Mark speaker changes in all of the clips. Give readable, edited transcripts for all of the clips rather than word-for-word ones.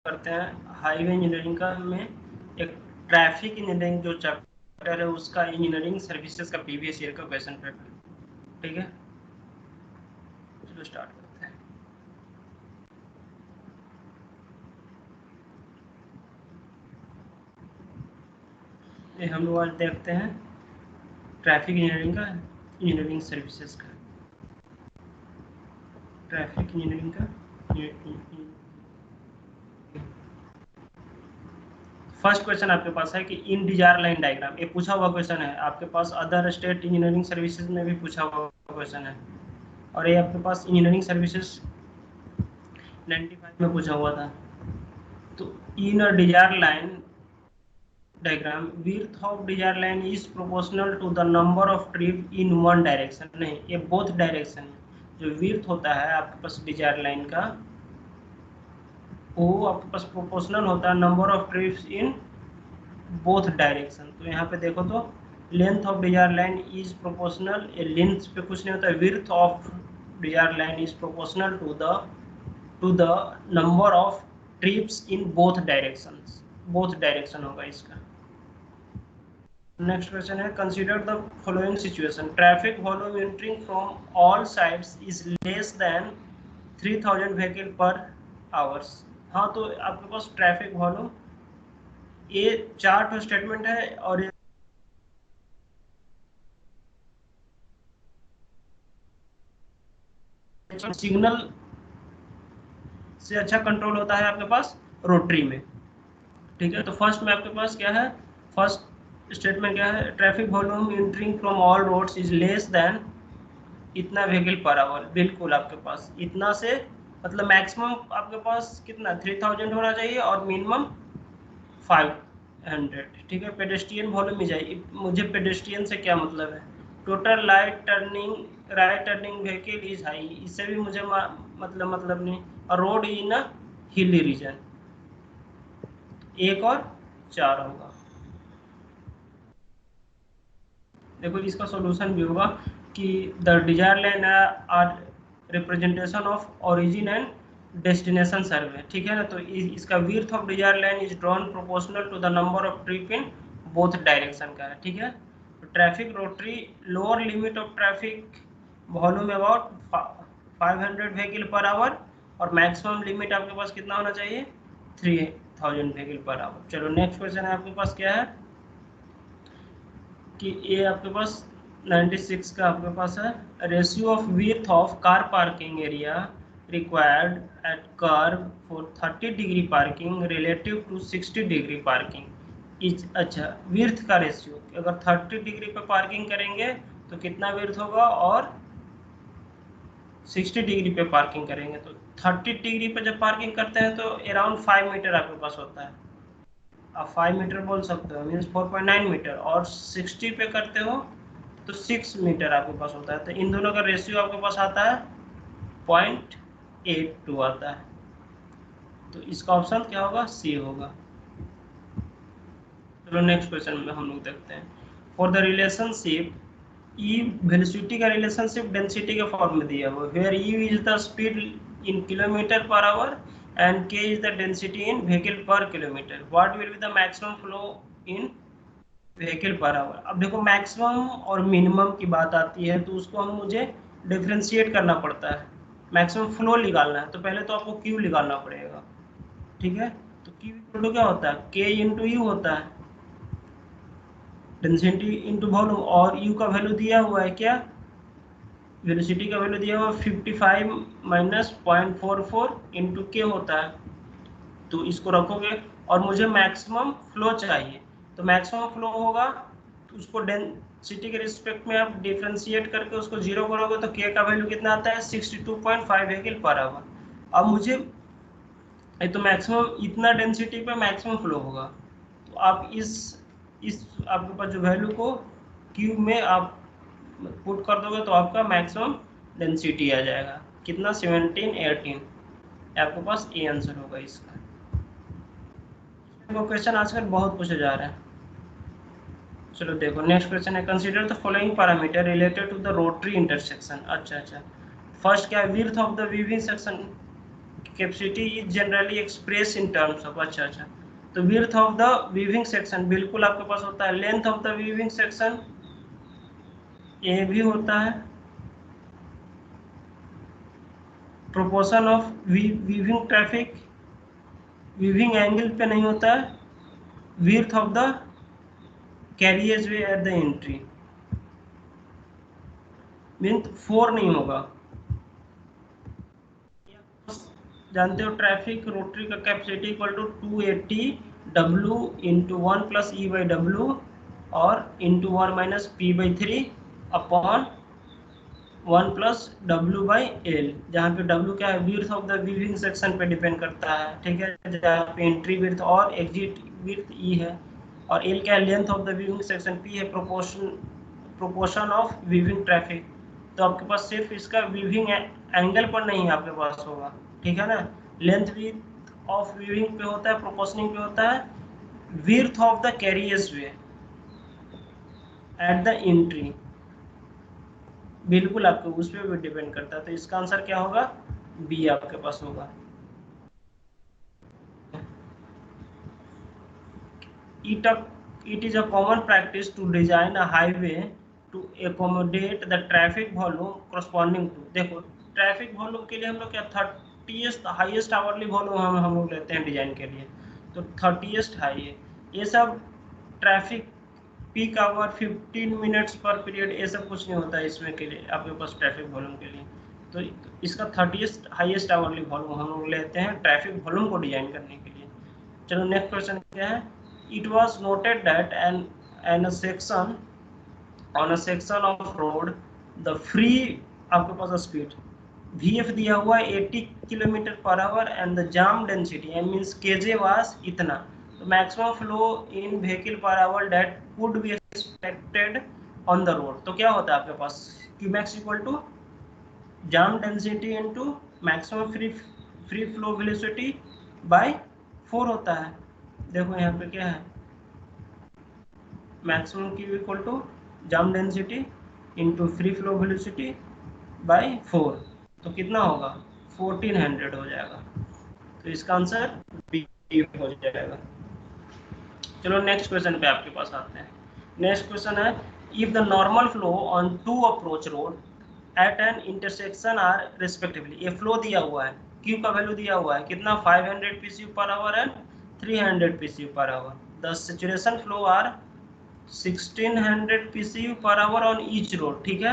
Speaker 1: करते हैं highway engineering का में एक ट्रैफिक इंजीनियरिंग जो चैप्टर है उसका इंजीनियरिंग सर्विसेज का प्रीवियस ईयर का क्वेश्चन पेपर। ठीक है, चलो स्टार्ट करते हैं। ये हम लोग आज देखते हैं ट्रैफिक इंजीनियरिंग का इंजीनियरिंग सर्विसेज का ट्रैफिक इंजीनियरिंग का फर्स्ट क्वेश्चन आपके पास है कि इन डिजायर लाइन डायग्राम, ये पूछा हुआ क्वेश्चन है आपके पास, अदर स्टेट इंजीनियरिंग सर्विसेज में भी पूछा हुआ क्वेश्चन है, और ये आपके पास इंजीनियरिंग सर्विसेज 95 में पूछा हुआ था। तो in a desire line diagram width of desired line is proportional to the number of trip in one direction, नहीं ये बोथ डायरेक्शन है। जो width होता है आपके पास डिजायर लाइन का वो आपके पास प्रोपोर्शनल होता है number of trips in both direction. तो यहाँ पे देखो तो length of desire line is proportional, length पे कुछ नहीं होता है, width of desire line is proportional to the number of trips in both directions, both direction होगा इसका। नेक्स्ट क्वेश्चन है consider the following situation, traffic volume entering from all sides is less than 3000 vehicle per hours. हाँ, तो आपके पास traffic volume ये 4 statement है और ये सिग्नल से अच्छा कंट्रोल होता है आपके पास रोटरी में। ठीक है, तो फर्स्ट में आपके पास क्या है, फर्स्ट स्टेटमेंट क्या है, traffic volume entering from all roads is less than इतना व्हीकल पर आवर। बिल्कुल आपके पास इतना से मतलब मैक्सिमम आपके पास कितना 3000 होना चाहिए और मिनिमम 500। ठीक है, पेडेस्ट्रियन वॉल्यूम में जाइए, मुझे पेडेस्ट्रियन से क्या मतलब है, total right turning vehicle is high, इससे भी मुझे मतलब नहीं, और रोड इन अ हिली रीजन 1 और 4 होगा। देखो इसका सॉल्यूशन भी होगा कि the desire line are representation of origin and destination survey. ठीक है ना, तो इसका width of desire line is drawn proportional to the number of trip in both direction का है। ठीक है, तो traffic rotary lower limit of traffic volume about 500 vehicle per hour और मैक्सिमम लिमिट आपके पास कितना होना चाहिए 3000 व्हीकल पर आवर। चलो नेक्स्ट क्वेश्चन है आपके पास क्या है कि ये आपके पास 96 का आपके पास है, ratio of width of car parking area required at curve for 30 degree parking relative to 60 degree parking is. अच्छा, विड्थ का रेशियो, अगर 30 डिग्री पे पार्किंग करेंगे तो कितना विड्थ होगा और 60 डिग्री पे पार्किंग करेंगे तो 30 डिग्री पे जब पार्किंग करते हैं तो अराउंड 5 मीटर आपके पास होता है, आप 5 मीटर बोल सकते हो, मीन्स 4.9 मीटर, और 60 पे करते हो तो 6 मीटर आपके पास होता है। तो इन दोनों का रेशियो आपके पास आता है 0.82 आता है, तो इसका ऑप्शन क्या होगा, सी होगा। चलो नेक्स्ट क्वेश्चन में हम लोग देखते हैं, फॉर द रिलेशनशिप ई वेलोसिटी का रिलेशनशिप डेंसिटी के फॉर्म में दिया हुआ, where u is the speed in kilometre per hour and k is the density in vehicle per kilometre, what will be the maximum flow in vehicle per hour. अब देखो maximum और minimum की बात आती है तो उसको हम मुझे डिफ्रेंशिएट करना पड़ता है, मैक्सिमम फ्लो निकालना है तो पहले तो आपको क्यू निकालना पड़ेगा। ठीक है, तो क्यू इक्वल टू क्या होता है, के इंटू यू होता है, डेंसिटी इंटू वॉल्यूम, और यू का वैल्यू दिया हुआ है क्या, वेलोसिटी का वैल्यू दिया हुआ 55 माइनस 0.44 इंटू के होता है, तो इसको रखोगे और मुझे मैक्सिमम फ्लो चाहिए, तो मैक्सिमम फ्लो होगा तो उसको डेंसिटी के रिस्पेक्ट में आप डिफ्रेंशिएट करके उसको जीरो करोगे तो के का वैल्यू कितना आता है 62.5 व्हीकल पर आवर। अब मुझे तो मैक्सिमम इतना डेंसिटी पे मैक्सिमम फ्लो होगा, तो आप इस आपके पास जो वैल्यू को क्यूब में आप पुट कर दोगे तो आपका मैक्सिमम डेंसिटी आ जाएगा कितना 1718, आपके पास ए आंसर होगा इसका। क्वेश्चन आजकल बहुत पूछे जा रहे हैं। चलो देखो नेक्स्ट क्वेश्चन है, consider the following parameter related to the rotary intersection. अच्छा, फर्स्ट क्या है, width of the weaving section, capacity is generally express in terms of, अच्छा, तो width of the weaving section बिल्कुल आपके पास होता है, length of the weaving section ये भी होता है, proportion of weaving traffic weaving angle पे नहीं होता है, width of the carriage way at the entry mean 4 नहीं होगा। जानते हो ट्रैफिक रोटरी का capacity equal to 280 W into 1 plus E by W और into 1 minus P by 3 upon 1 plus W by L, जहाँ पे डब्ल्यू क्या है, width of the weaving section पे डिपेंड करता है, ठीक है, जहाँ पे एंट्री विड्थ और एग्जिट विड्थ ई है, और एल क्या है, length of the weaving section, P है प्रोपोर्शन ऑफ वीविंग ट्रैफिक। तो आपके पास सिर्फ इसका वीविंग एंगल पर नहीं आपके पास होगा, ठीक है ना, लेंथ विड्थ ऑफ वीविंग पे होता है, प्रोपोर्शनिंग पे होता है, width of the carriers way at the entry बिल्कुल आपको उस पर भी डिपेंड करता है। तो इसका आंसर क्या होगा, बी आपके पास होगा। It is a common practice to design a highway to accommodate the traffic volume corresponding to, देखो ट्रैफिक वॉल्यूम के लिए हम लोग क्या 30th हाईएस्ट आवरली वॉल्यूम हम लोग लेते हैं डिजाइन के लिए, तो 30th हाई है, ये सब ट्रैफिक पीक आवर 15 मिनट्स पर पीरियड ये सब कुछ नहीं होता है इसमें के लिए आपके पास ट्रैफिक वॉल्यूम के लिए, तो इसका 30th हाईएस्ट आवरली वॉल्यूम हम लोग लेते हैं ट्रैफिक वॉल्यूम को डिजाइन करने के लिए। चलो नेक्स्ट क्वेश्चन क्या है, it was noted that on a section of road the free आपके पास स्पीड VF दिया हुआ है 80 kilometre per hour and the jam density means KJ was इतना, तो maximum flow in vehicle per hour that would be expected on the road, तो क्या होता है आपके पास Qmax equal to jam density into maximum free flow velocity by 4 होता है। देखो यहाँ पे क्या है, maximum Q equal to jam density into free flow velocity by 4, तो कितना होगा 1400 हो जाएगा, तो इसका आंसर बी हो जाएगा। चलो नेक्स्ट क्वेश्चन पे आपके पास आते हैं। नेक्स्ट क्वेश्चन है, if the normal flow on two approach road at an intersection are respectively, ये फ्लो दिया हुआ है, Q का वैल्यू दिया हुआ है कितना 500 PCU per hour and 300 PCU per hour, the saturation flow are 1600 PCU per hour on each road, ठीक है,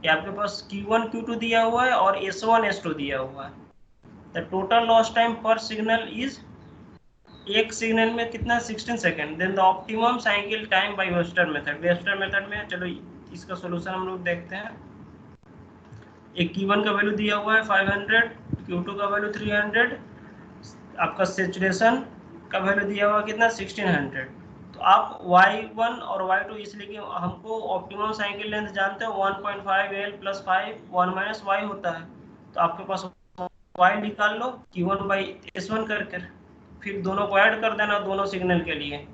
Speaker 1: ये आपके पास Q1 Q2 दिया हुआ है और S1 S2 दिया हुआ है, the total loss time per signal is, एक सिग्नल में कितना 16 second, then the optimum cycle time by Webster method में, चलो इसका सॉल्यूशन हम लोग देखते हैं। एक Q1 का वैल्यू दिया हुआ है 500, Q2 का वैल्यू 300, आपका सैचुरेशन का वैल्यू दिया हुआ कितना 1600, तो आप y1 और y2 इसलिए कि हमको ऑप्टिमम साइकिल लेंथ जानते हो 1.5 L + 5 1 - y होता है, तो आपके पास y निकाल लो Q1/S1 करके, फिर दोनों को ऐड कर देना दोनों सिग्नल के लिए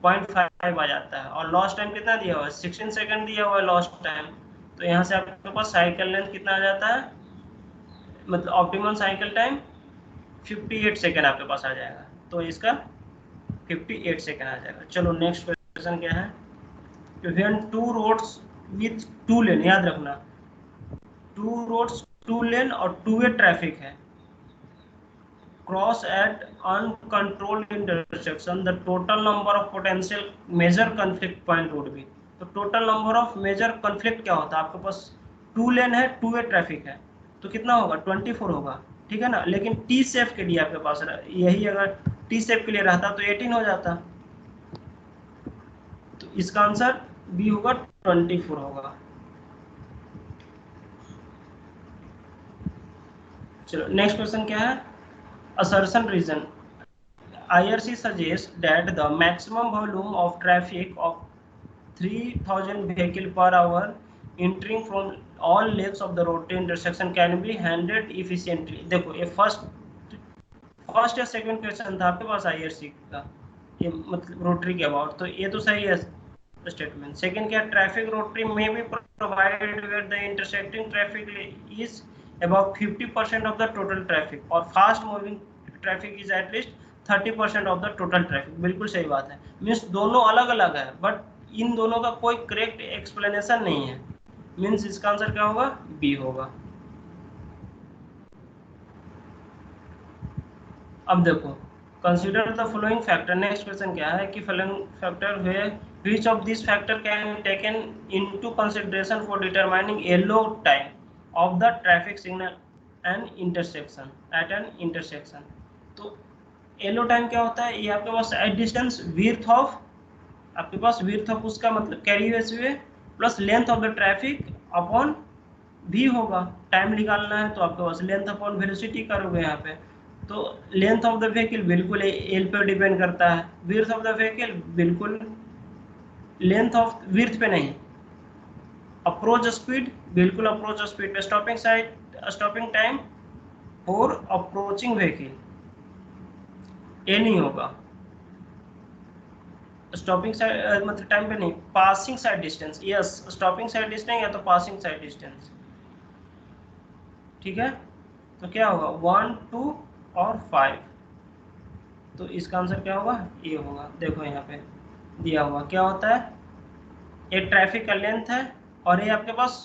Speaker 1: 0.5 आ जाता है, और लॉस्ट टाइम कितना दिया हुआ है 16 सेकंड दिया हुआ है लॉस्ट टाइम, तो यहाँ से आपके पास साइकिल लेंथ कितना आ जाता है, मतलब ऑप्टिमम साइकिल टाइम 58 सेकंड आपके पास आ जाएगा, तो इसका 58 सेकंड आ जाएगा। चलो नेक्स्ट क्वेश्चन क्या है, when two roads with two lane, याद रखना टू रोड्स टू लेन और टू वे ट्रैफिक है, cross at uncontrolled intersection, the total number of potential major conflict point would be, तो total number of major conflict क्या होता है, आपके पास two lane है टू वे ट्रैफिक है, तो कितना होगा 24 होगा, ठीक है ना, लेकिन टी सेफ के लिए आपके पास यही अगर टी सेफ के लिए रहता तो 18 हो जाता, तो इसका आंसर बी होगा 24 होगा। चलो नेक्स्ट क्वेश्चन क्या है, assertion reason, IRC suggests that the maximum volume of traffic of 3000 vehicle per hour entering from all legs of the road intersection can be handled efficiently, देखो ये फर्स्ट या second question था आपके पास IRC का, ये मतलब रोटरी के about, तो ये तो सही है स्टेटमेंट। सेकंड क्या, ट्रैफिक रोटरी में भी provided where the intersecting traffic is about 50% of the total traffic और fast moving traffic is at least 30% of the total traffic. बिल्कुल सही बात है, मीन्स दोनों अलग अलग है बट इन दोनों का कोई करेक्ट एक्सप्लेनेशन नहीं है, मीन्स इसका आंसर क्या होगा, बी होगा। अब देखो, consider the following factor, next question क्या है कि फॉलोइंग फैक्टर हुए which of this factor can taken into consideration for determining yellow time of the traffic signal and intersection at an intersection. तो येलो टाइम क्या होता है, ये आपके पास साइड डिस्टेंस विड्थ ऑफ, आपके पास विड्थ ऑफ उसका मतलब carry way plus length of the traffic upon भी होगा। टाइम निकालना है तो आपके पास लेंथ अपॉन वेलोसिटी करोगे यहाँ पे, तो लेंथ ऑफ द व्हीकल बिल्कुल एल पे डिपेंड करता है, विड्थ ऑफ द व्हीकल बिल्कुल लेंथ ऑफ विड्थ पे नहीं। अप्रोच स्पीड बिल्कुल अप्रोच स्पीड पे, stopping time for approaching vehicle ये नहीं होगा, स्टॉपिंग साइड मतलब टाइम पे नहीं, passing side distance, yes stopping side distance या तो पासिंग साइड डिस्टेंस, ठीक है। तो क्या होगा 1 2 और 5, तो इसका आंसर क्या होगा, ये होगा। देखो यहाँ पे दिया हुआ क्या होता है, ये ट्रैफिक का लेंथ है और ये आपके पास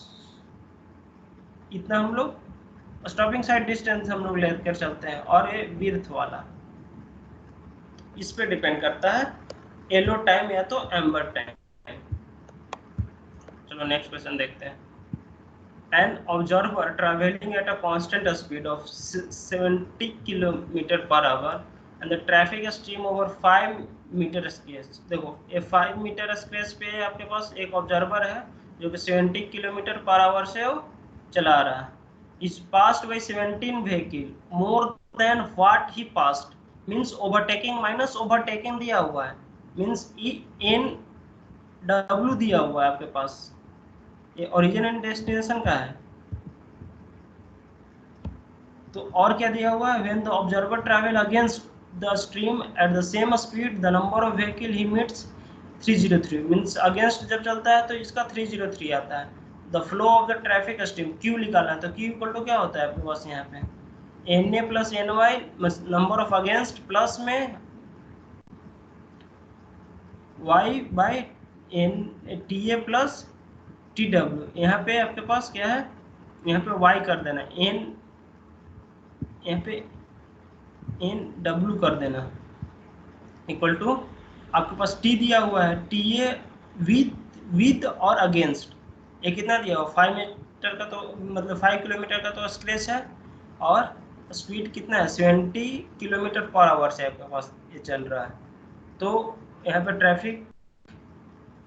Speaker 1: इतना हम लोग स्टॉपिंग साइड डिस्टेंस हम लोग लेकर चलते हैं, और ये विड्थ वाला इस पे डिपेंड करता है, येलो टाइम या तो एम्बर टाइम। चलो नेक्स्ट क्वेश्चन देखते हैं। An observer traveling at a constant speed of 70 km per hour and the traffic stream over 5 metre space. देखो ये 5 मीटर स्पेस पे आपके पास एक ऑब्जर्वर है जो कि 70 किलोमीटर पर आवर से वो चला रहा है। इस past by 17 vehicle more than what he past, means overtaking minus overtaking दिया हुआ है, मीन्स एन डब्ल्यू दिया हुआ है आपके पास, ये ओरिजिन एंड डेस्टिनेशन का है। तो और क्या दिया हुआ है, when the observer travel against the stream at the same speed the number of vehicle he meets 303, means against जब चलता है तो इसका 303 आता है। The flow of the traffic stream Q निकालना है, तो क्यू इक्वल टू क्या होता है आपके पास यहाँ पे N A plus N Y number of against plus में Y by N T A plus T W. यहाँ पे आपके पास क्या है, यहाँ पे वाई कर देना, एन यहाँ पे एन डब्ल्यू कर देना इक्वल टू आपके पास टी दिया हुआ है, टी ए विद और अगेंस्ट, ये कितना दिया हुआ 5 मीटर का, तो मतलब 5 किलोमीटर का तो स्ट्रेच है, और स्पीड कितना है 70 किलोमीटर पर आवर से आपके पास ये चल रहा है। तो यहाँ पे ट्रैफिक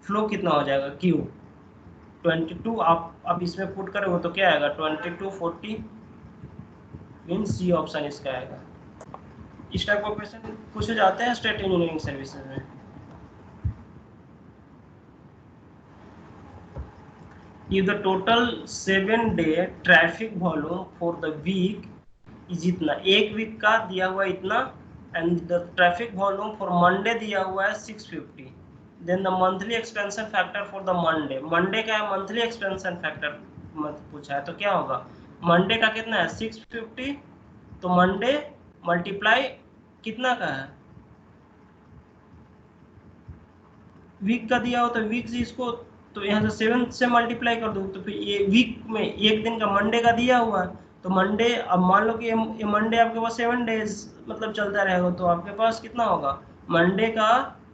Speaker 1: फ्लो कितना हो जाएगा क्यू 22, आप इसमें पुट करोगे तो क्या आएगा 2240, मीन्स सी ऑप्शन इसका आएगा। इस टाइप का क्वेश्चन पूछे जाते हैं स्टेट इंजीनियरिंग सर्विसेज में। If the total 7-day traffic volume for the week is इतना, एक वीक का दिया हुआ इतना, and the traffic volume for Monday दिया हुआ है 650, then the monthly expansion factor for the Monday, Monday का है मंथली एक्सपेंशन फैक्टर पूछा है, तो क्या होगा मंडे का कितना है 650, तो मंडे मल्टीप्लाई कितना का है वीक का दिया हो, तो वीक से इसको तो यहाँ से 7 से मल्टीप्लाई कर दो, तो फिर ये वीक में एक दिन का मंडे का दिया हुआ है, तो मंडे अब मान लो कि ये मंडे आपके पास 7 डेज मतलब चलता रहेगा, तो आपके पास कितना होगा मंडे का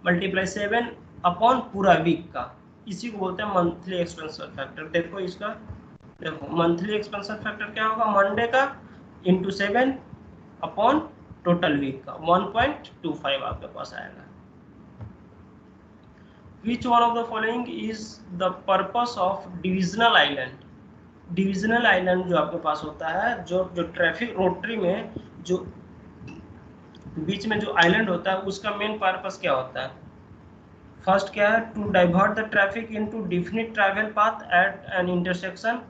Speaker 1: मल्टीप्लाई 7 अपॉन पूरा वीक का, इसी को बोलते हैं मंथली एक्सपेंशन फैक्टर। देखो इसका, देखो मंथली एक्सपेंशन फैक्टर क्या होगा, मंडे का इंटू 7 अपॉन टोटल वीक का 1.25 आपके पास आएगा। Which one of the following is the purpose of divisional island? Divisional island जो आपके पास होता है, जो ट्रैफिक रोटरी में जो बीच में जो आइलैंड होता है उसका मेन पर्पस क्या होता है। फर्स्ट क्या है, to divert the traffic into definite travel path at an intersection,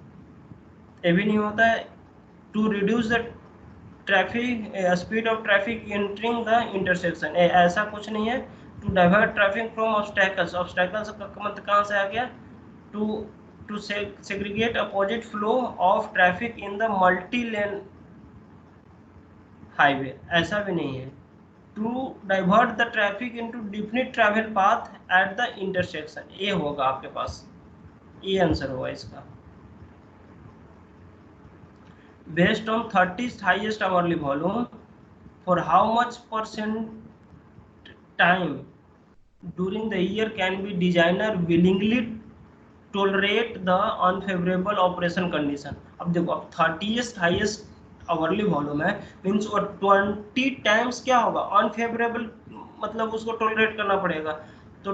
Speaker 1: ये भी नहीं होता है। To reduce the traffic speed of traffic entering the intersection, ऐसा कुछ नहीं है। To divert traffic from obstacles, obstacles का मतलब कहाँ से आ गया, to to segregate opposite flow of traffic in the multi-lane highway, ऐसा भी नहीं है। To divert the traffic into definite travel path at the intersection, ये होगा आपके पास, ये आंसर होगा इसका। Based on 30th highest hourly volume, for how much percent time during the year can be designer willingly tolerate the unfavorable operation condition? अब देखो, अब 30th highest hourly volume है, मीन्स और 20 टाइम्स क्या होगा अनफेवरेबल, मतलब उसको टॉलरेट करना पड़ेगा। तो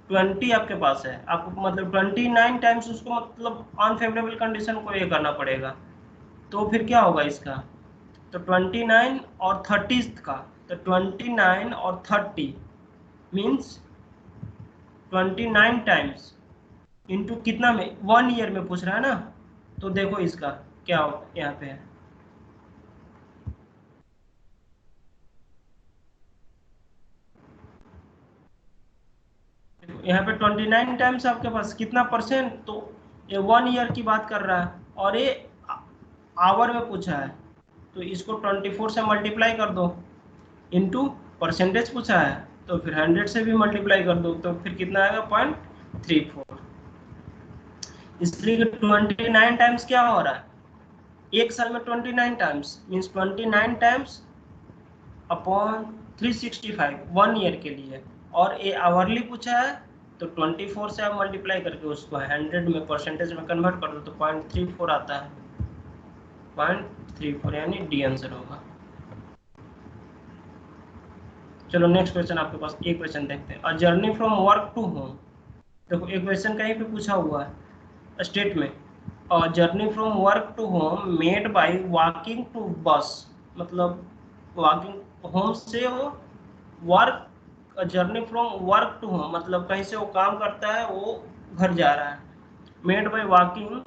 Speaker 1: 20 आपके पास है, आपको मतलब 29 टाइम्स उसको मतलब अनफेवरेबल कंडीशन को ये करना पड़ेगा। तो फिर क्या होगा इसका, तो 29 और 30 का, तो 29 और 30 मीन्स 29 टाइम्स इंटू कितना में, 1 ईयर में पूछ रहा है ना। तो देखो इसका क्या यहाँ पे है, यहाँ पे 29 टाइम्स आपके पास कितना परसेंट, तो ये 1 ईयर की बात कर रहा है और ये आवर में पूछा है, तो इसको 24 से मल्टीप्लाई कर दो, इनटू परसेंटेज पूछा है तो फिर 100 से भी मल्टीप्लाई कर दो, तो फिर कितना आएगा 0.34। इसलिए 29 टाइम्स क्या हो रहा है, एक साल में 29 times means 29 times upon 365 1 year के लिए, और ये आवरली पूछा है तो 24 से आप मल्टीप्लाई करके उसको 100 में परसेंटेज में कन्वर्ट कर दो तो 0.34 आता है, 0.34 यानी डी आंसर होगा। चलो नेक्स्ट क्वेश्चन आपके पास, एक क्वेश्चन देखते हैं। A journey from work to home, देखो एक क्वेश्चन कहीं पे पूछा हुआ है स्टेट में, a journey from work to home made by walking to bus, मतलब वॉकिंग होम से वो work, journey from work to home मतलब कहीं से वो काम करता है वो घर जा रहा है, made by walking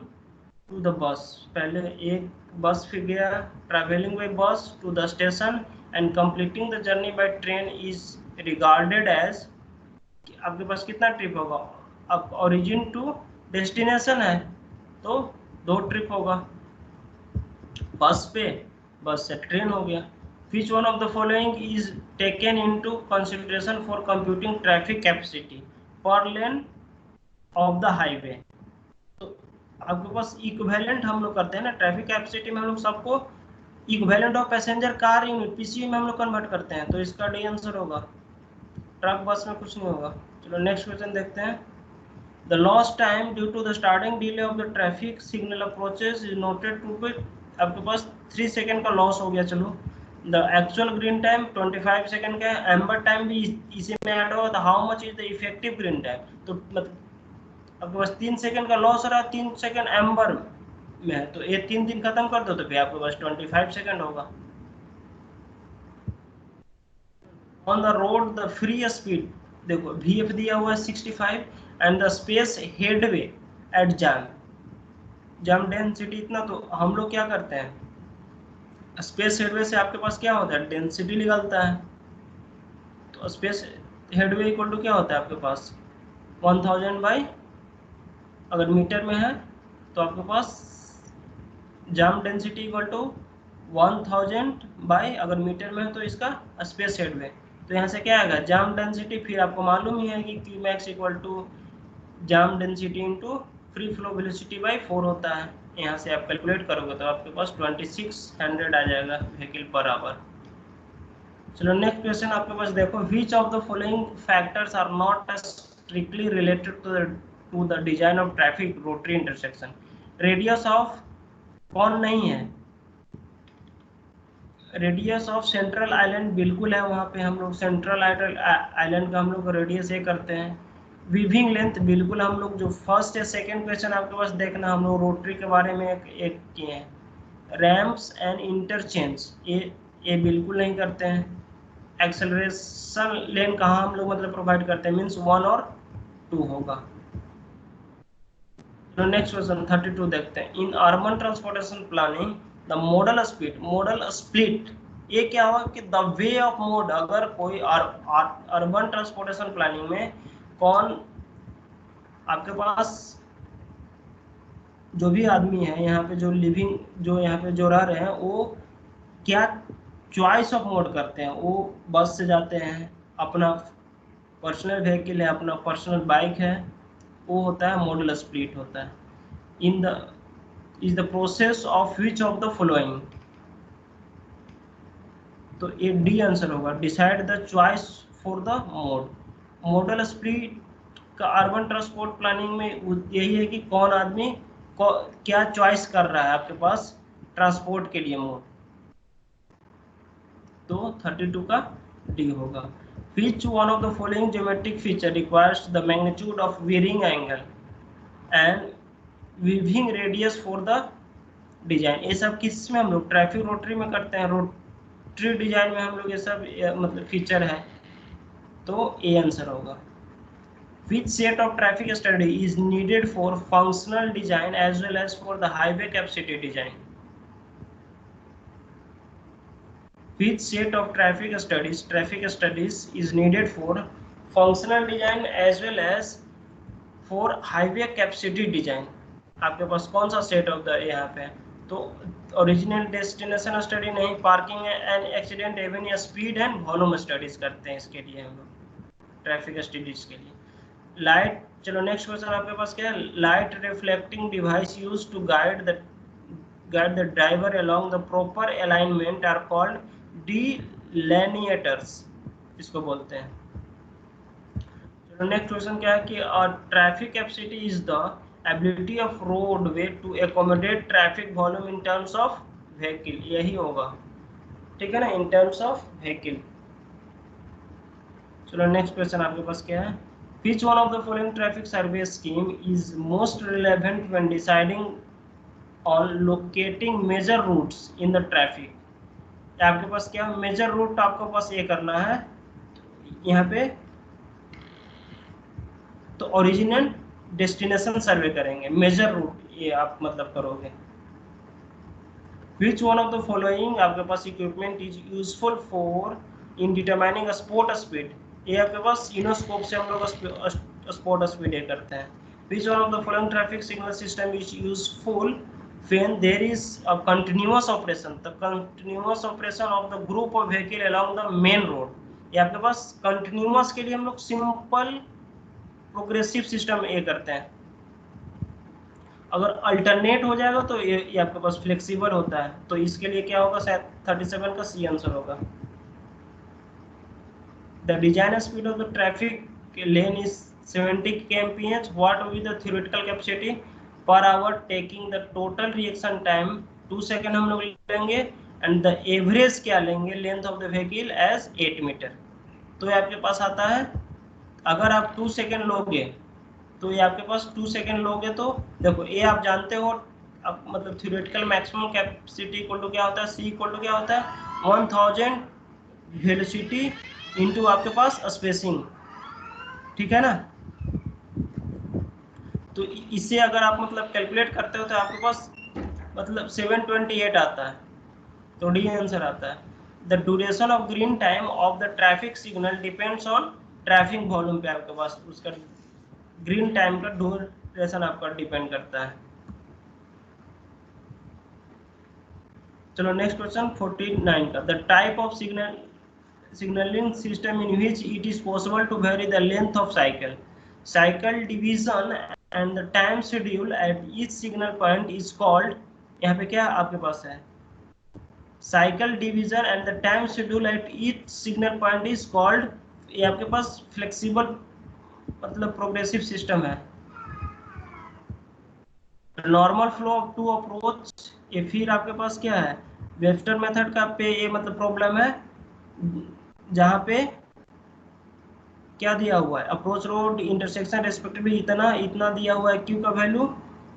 Speaker 1: to the bus, पहले एक बस फिर गया, travelling by bus to the station and completing the journey by train is regarded as, आपके पास कितना ट्रिप होगा, अब ओरिजिन टू डेस्टिनेशन है तो 2 ट्रिप होगा, बस पे, बस से ट्रेन हो गया। Which one of the following is taken into consideration for computing traffic capacity per lane of the highway? तो आपके पास इक्विवेलेंट हम लोग करते हैं ना, ट्रैफिक कैपेसिटी में हम लोग सबको equivalent of passenger car unit PCU में हम लोग कन्वर्ट करते हैं, तो इसका डी आंसर होगा, ट्रक बस में कुछ नहीं होगा। चलो नेक्स्ट क्वेश्चन देखते हैं। The lost time due to the starting delay of the traffic signal approaches is noted to be, आपके पास 3 सेकेंड का लॉस हो गया। चलो the actual green time 25 second का है, एम्बर टाइम भी इसी में ऐड होगा, तो how much is the effective green time, तो मतलब आपके पास 3 सेकेंड का लॉस रहा, 3 सेकेंड एम्बर में है, तो ये 3 दिन खत्म कर दो तो फिर आपके पास 25 सेकेंड होगा। On the road the free speed, देखो VF दिया हुआ है 65 and the space headway at jam density इतना, तो हम लोग क्या करते हैं, स्पेस हेडवे से आपके पास क्या होता है डेंसिटी निकलता है, तो स्पेस हेडवे इक्वल टू क्या होता है आपके पास 1000 बाई, अगर मीटर में है तो आपके पास जाम डेंसिटी इक्वल टू 1000 बाई, अगर मीटर में है तो इसका स्पेस हेडवे, तो यहाँ से क्या आएगा जाम डेंसिटी, फिर आपको मालूम ही है कि Q max equal to jam density into free flow velocity by 4 होता है, यहाँ से आप कैलकुलेट करोगे तो आपके पास 2600 आ जाएगा व्हीकल पर आवर। चलो नेक्स्ट क्वेश्चन आपके पास देखो, which of the following factors are not strictly related to the design of traffic rotary intersection, radius of कौन नहीं है, रेडियस ऑफ सेंट्रल आइलैंड बिल्कुल है, वहाँ पे हम लोग सेंट्रल आइलैंड का हम लोग रेडियस ये करते हैं, वीविंग लेंथ बिल्कुल हम लोग जो फर्स्ट या सेकंड क्वेश्चन आपके पास देखना, हम लोग रोटरी के बारे में एक किए हैं, रैम्प्स एंड इंटरचेंज ये बिल्कुल नहीं करते हैं, एक्सेलरेशन लेन कहाँ हम लोग मतलब प्रोवाइड करते हैं, मीन्स 1 और 2 होगा। तो नेक्स्ट क्वेश्चन 32 देखते हैं, in urban transportation planning the model split, ये क्या हुआ कि द वे ऑफ मोड, अगर कोई अर्बन ट्रांसपोर्टेशन प्लानिंग में कौन आपके पास जो भी आदमी है यहाँ पे, जो लिविंग, जो यहाँ पे जो रह रहे हैं, वो क्या चॉइस ऑफ मोड करते हैं। वो बस से जाते हैं, अपना पर्सनल व्हीकल है, अपना पर्सनल बाइक है, वो होता है मॉडल स्प्लिट होता है। In the is the process of which of the following, तो ये डी आंसर होगा, decide the choice for the mode. Model split का अर्बन ट्रांसपोर्ट प्लानिंग में यही है कि कौन आदमी क्या चॉइस कर रहा है आपके पास ट्रांसपोर्ट के लिए मोड। तो 32 का डी होगा। Which one of the following geometric feature requires the magnitude of varying angle and weaving radius for the design? ये सब किस में हम लोग ट्रैफिक रोटरी में करते हैं, रोटरी डिजाइन में हम लोग ये सब मतलब फीचर है, तो ए आंसर होगा। Which set of traffic study is needed for functional design as well as for the highway capacity design? Which set of traffic studies is needed for functional design as well as for highway capacity design? आपके पास कौन सा set of the यहाँ पे, तो original destination study नहीं, parking and accident Avenue speed and volume studies करते हैं इसके लिए हम लोग ट्रैफिक स्टडीज के लिए। लाइट, चलो नेक्स्ट क्वेश्चन आपके पास क्या है, light reflecting device used to guide the driver along the proper alignment are called delineators, इसको बोलते हैं। चलो नेक्स्ट क्वेश्चन क्या है कि traffic capacity is the ability of roadway to accommodate traffic volume in terms of vehicle, यही होगा, ठीक है ना, इन टर्म्स ऑफ व्हीकल। चलो नेक्स्ट क्वेश्चन आपके पास क्या है, which one of the following traffic survey scheme is most relevant when deciding on locating major routes in the traffic? आपके पास क्या मेजर रूट आपको पास ये करना है यहाँ पे, तो ओरिजिनल डेस्टिनेशन सर्वे करेंगे, मेजर रूट ये आप मतलब करोगे। Which one of the following आपके पास equipment is useful for in determining spot speed, ये आपके पास इनोस्कोप से हम लोग स्पॉट स्पीड ये करते हैं। Which one of the following traffic signal system is useful when there is a continuous operation, the continuous operation of the group of vehicle along the main road? ये आपके पास कंटिन्यूअस के लिए हम लोग simple progressive system ये करते हैं, अगर अल्टरनेट हो जाएगा तो ये आपके पास फ्लेक्सिबल होता है, तो इसके लिए क्या होगा, शायद 37 का सी आंसर होगा। The design speed of the traffic lane is 70 kmph, what will the theoretical capacity per hour taking the total reaction time 2 second हम लोग लेंगे, एंड द एवरेज क्या लेंगे, length of the vehicle as 8 metre. तो ये आपके पास आता है, अगर आप 2 सेकेंड लोगे तो ये आपके पास 2 सेकेंड लोगे, तो देखो ये आप जानते हो, अब मतलब theoretical maximum capacity equal to क्या होता है, सी इक्वल टू क्या होता है 1000 वेलोसिटी इनटू आपके पास स्पेसिंग, ठीक है ना। तो इससे अगर आप मतलब कैलकुलेट करते हो तो आपके पास मतलब 728 आता है, तो डी आंसर आता है। The duration of green time of the traffic signal depends on traffic volume पे, आपके पास उसका ग्रीन टाइम का ड्यूरेशन आपका डिपेंड करता है। चलो नेक्स्ट क्वेश्चन 49 का, the type of signaling system in which it is possible to vary the length of cycle division and the time schedule at each signal point is called, यहाँ पे क्या आपके पास है, cycle division and the time schedule at each signal point is called, ये आपके पास flexible मतलब प्रोग्रेसिव सिस्टम है। Normal flow of two approach, ये फिर आपके पास क्या है, वेक्टर मेथड का पे ये मतलब प्रॉब्लम है, जहाँ पे क्या दिया हुआ है, अप्रोच रोड इंटरसेक्शन रेस्पेक्टिवली इतना इतना दिया हुआ है, क्यू का वैल्यू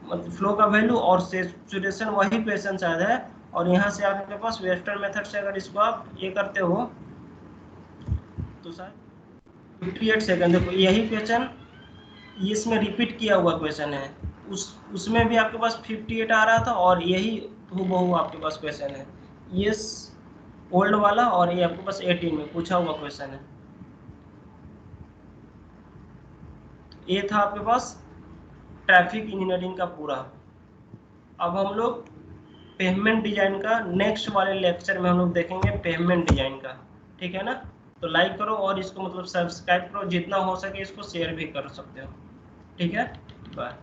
Speaker 1: मतलब फ्लो का वैल्यू, और सैचुरेशन वही क्वेश्चन शायद है, और यहाँ से आपके पास वेक्टर मेथड से अगर इसको आप ये करते हो तो शायद 58 सेकंड, देखो यही क्वेश्चन इसमें रिपीट किया हुआ क्वेश्चन है, उसमें भी आपके पास 58 आ रहा था, और यही हूबहू आपके पास क्वेश्चन है, ये ओल्ड वाला, और ये आपके पास 18 में पूछा हुआ क्वेश्चन है। ये था आपके पास ट्रैफिक इंजीनियरिंग का पूरा। अब हम लोग पेमेंट डिजाइन का नेक्स्ट वाले लेक्चर में हम लोग देखेंगे पेमेंट डिजाइन का, ठीक है ना। तो लाइक करो और इसको मतलब सब्सक्राइब करो, जितना हो सके इसको शेयर भी कर सकते हो, ठीक है। बाय।